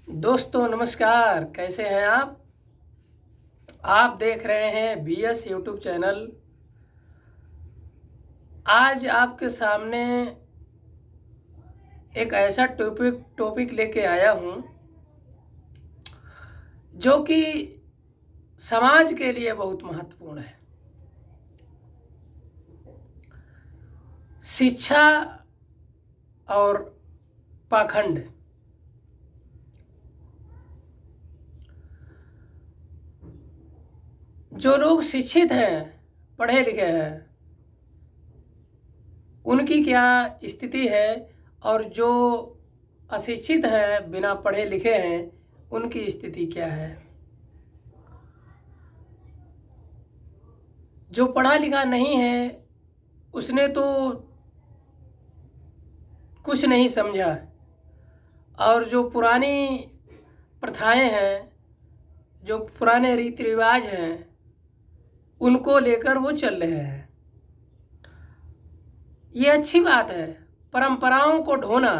दोस्तों नमस्कार, कैसे हैं आप देख रहे हैं BS यूट्यूब चैनल। आज आपके सामने एक ऐसा टॉपिक लेके आया हूं जो कि समाज के लिए बहुत महत्वपूर्ण है। शिक्षा और पाखंड। जो लोग शिक्षित हैं, पढ़े लिखे हैं, उनकी क्या स्थिति है, और जो अशिक्षित हैं, बिना पढ़े लिखे हैं, उनकी स्थिति क्या है। जो पढ़ा लिखा नहीं है उसने तो कुछ नहीं समझा, और जो पुरानी प्रथाएं हैं, जो पुराने रीति रिवाज हैं, उनको लेकर वो चल रहे हैं। ये अच्छी बात है। परंपराओं को ढोना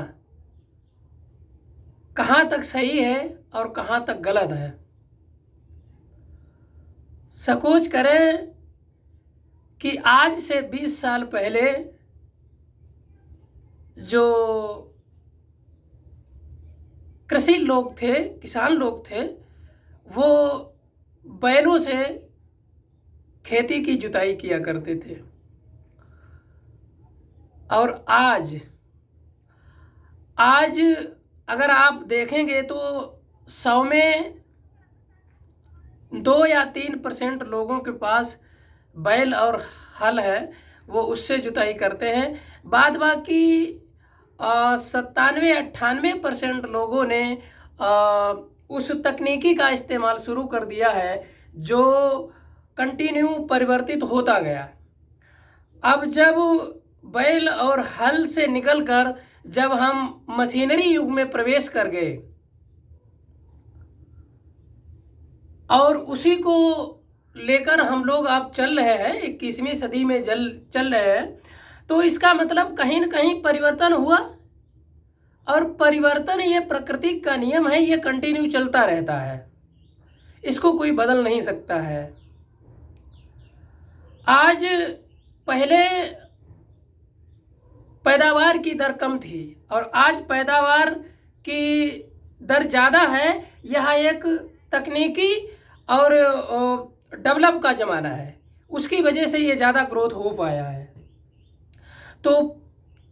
कहाँ तक सही है और कहाँ तक गलत है। सकोच करें कि आज से 20 साल पहले जो कृषि लोग थे, किसान लोग थे, वो बैलों से खेती की जुताई किया करते थे। और आज अगर आप देखेंगे तो 100 में 2 या 3% लोगों के पास बैल और हल है, वो उससे जुताई करते हैं। बाद बाकी 97-98% लोगों ने उस तकनीकी का इस्तेमाल शुरू कर दिया है, जो कंटिन्यू परिवर्तित होता गया। अब जब बैल और हल से निकलकर जब हम मशीनरी युग में प्रवेश कर गए और उसी को लेकर हम लोग अब चल रहे हैं, 21वीं सदी में चल रहे हैं, तो इसका मतलब कहीं न कहीं परिवर्तन हुआ। और परिवर्तन ये प्रकृति का नियम है, ये कंटिन्यू चलता रहता है, इसको कोई बदल नहीं सकता है। आज पहले पैदावार की दर कम थी और आज पैदावार की दर ज़्यादा है। यह एक तकनीकी और डेवलप का ज़माना है, उसकी वजह से ये ज़्यादा ग्रोथ हो पाया है। तो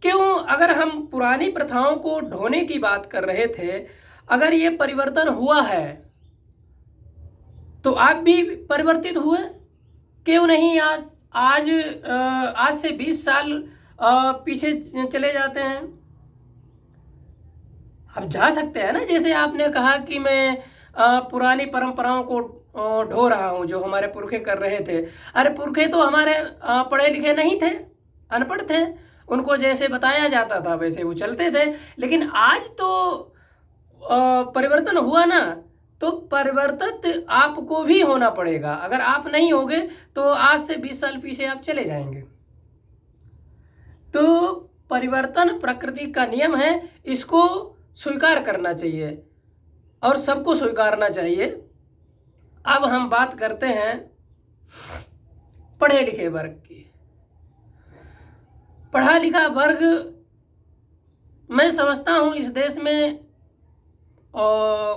क्यों, अगर हम पुरानी प्रथाओं को ढोने की बात कर रहे थे, अगर ये परिवर्तन हुआ है तो आप भी परिवर्तित हुए क्यों नहीं। आज से 20 साल पीछे चले जाते हैं। अब जा सकते हैं ना, जैसे आपने कहा कि मैं पुरानी परंपराओं को ढो रहा हूं जो हमारे पुरखे कर रहे थे। अरे पुरखे तो हमारे पढ़े लिखे नहीं थे, अनपढ़ थे, उनको जैसे बताया जाता था वैसे वो चलते थे। लेकिन आज तो परिवर्तन हुआ ना, तो परिवर्तित आपको भी होना पड़ेगा। अगर आप नहीं होगे तो आज से 20 साल पीछे आप चले जाएंगे। तो परिवर्तन प्रकृति का नियम है, इसको स्वीकार करना चाहिए और सबको स्वीकारना चाहिए। अब हम बात करते हैं पढ़े लिखे वर्ग की। पढ़ा लिखा वर्ग, मैं समझता हूँ इस देश में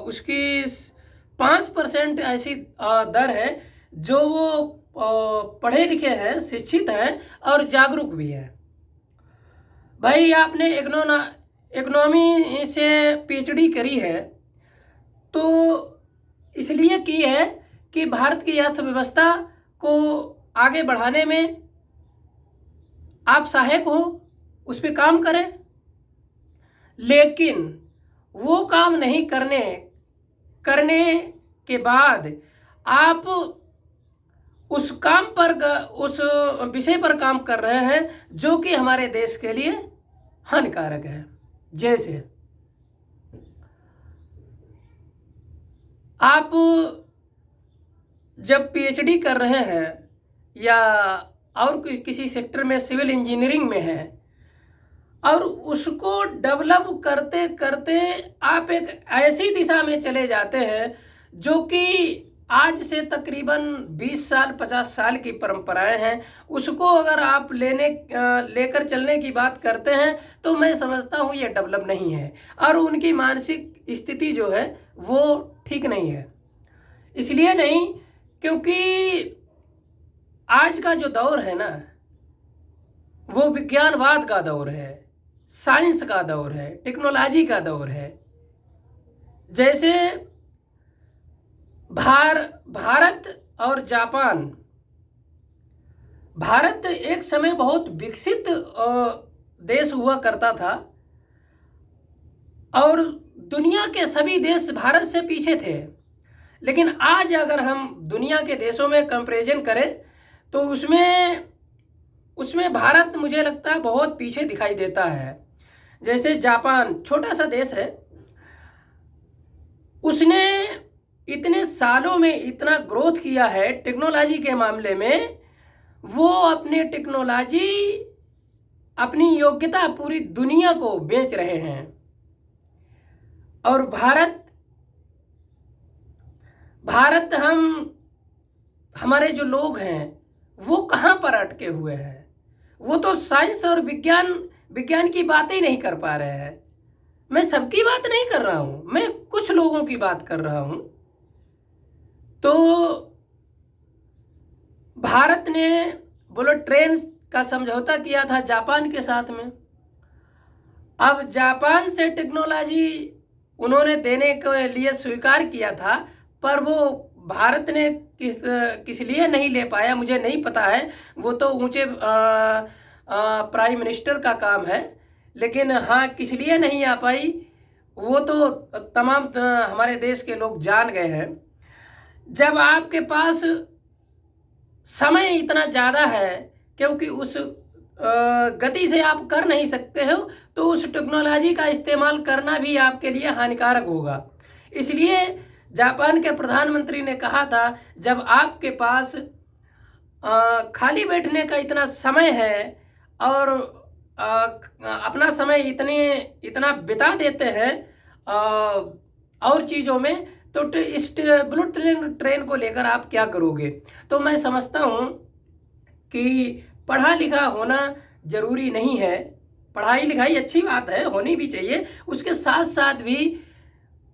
उसकी 5% ऐसी दर है जो वो पढ़े लिखे हैं, शिक्षित हैं और जागरूक भी हैं। भाई आपने इकोनॉमी से PhD करी है तो इसलिए की है कि भारत की अर्थव्यवस्था को आगे बढ़ाने में आप सहायक हो, उस पर काम करें। लेकिन वो काम नहीं करने के बाद आप उस काम पर, उस विषय पर काम कर रहे हैं जो कि हमारे देश के लिए हानिकारक है। जैसे आप जब PhD कर रहे हैं या और किसी सेक्टर में, सिविल इंजीनियरिंग में है, और उसको डेवलप करते करते आप एक ऐसी दिशा में चले जाते हैं जो कि आज से तकरीबन 20 साल 50 साल की परंपराएं हैं, उसको अगर आप लेकर चलने की बात करते हैं तो मैं समझता हूँ ये डेवलप नहीं है और उनकी मानसिक स्थिति जो है वो ठीक नहीं है। इसलिए नहीं क्योंकि आज का जो दौर है ना वो विज्ञानवाद का दौर है, साइंस का दौर है, टेक्नोलॉजी का दौर है। जैसे भारत और जापान, भारत एक समय बहुत विकसित देश हुआ करता था और दुनिया के सभी देश भारत से पीछे थे। लेकिन आज अगर हम दुनिया के देशों में कंपैरिजन करें तो उसमें भारत मुझे लगता है बहुत पीछे दिखाई देता है। जैसे जापान छोटा सा देश है, उसने इतने सालों में इतना ग्रोथ किया है टेक्नोलॉजी के मामले में, वो अपने टेक्नोलॉजी अपनी योग्यता पूरी दुनिया को बेच रहे हैं। और भारत हमारे जो लोग हैं वो कहाँ पर अटके हुए हैं, वो तो साइंस और विज्ञान की बातें ही नहीं कर पा रहे हैं। मैं सबकी बात नहीं कर रहा हूँ, मैं कुछ लोगों की बात कर रहा हूँ। तो भारत ने बुलेट ट्रेन का समझौता किया था जापान के साथ में। अब जापान से टेक्नोलॉजी उन्होंने देने के लिए स्वीकार किया था, पर वो भारत ने किस लिए नहीं ले पाया मुझे नहीं पता है, वो तो ऊंचे प्राइम मिनिस्टर का काम है। लेकिन हाँ, किस लिए नहीं आ पाई वो तो तमाम हमारे देश के लोग जान गए हैं। जब आपके पास समय इतना ज़्यादा है, क्योंकि उस गति से आप कर नहीं सकते हो, तो उस टेक्नोलॉजी का इस्तेमाल करना भी आपके लिए हानिकारक होगा। इसलिए जापान के प्रधानमंत्री ने कहा था, जब आपके पास खाली बैठने का इतना समय है और अपना समय इतना बिता देते हैं और चीज़ों में, तो इस बुलेट ट्रेन को लेकर आप क्या करोगे। तो मैं समझता हूँ कि पढ़ा लिखा होना ज़रूरी नहीं है। पढ़ाई लिखाई अच्छी बात है, होनी भी चाहिए, उसके साथ साथ भी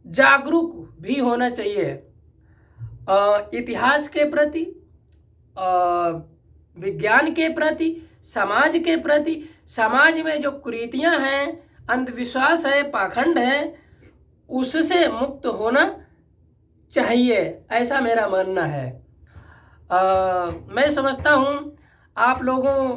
जागरूक भी होना चाहिए इतिहास के प्रति, विज्ञान के प्रति, समाज के प्रति। समाज में जो कुरीतियां हैं, अंधविश्वास है, पाखंड है, उससे मुक्त होना चाहिए, ऐसा मेरा मानना है। मैं समझता हूँ आप लोगों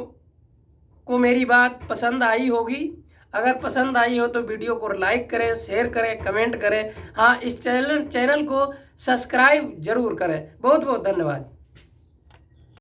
को मेरी बात पसंद आई होगी। अगर पसंद आई हो तो वीडियो को लाइक करें, शेयर करें, कमेंट करें। हाँ, इस चैनल को सब्सक्राइब जरूर करें। बहुत बहुत धन्यवाद।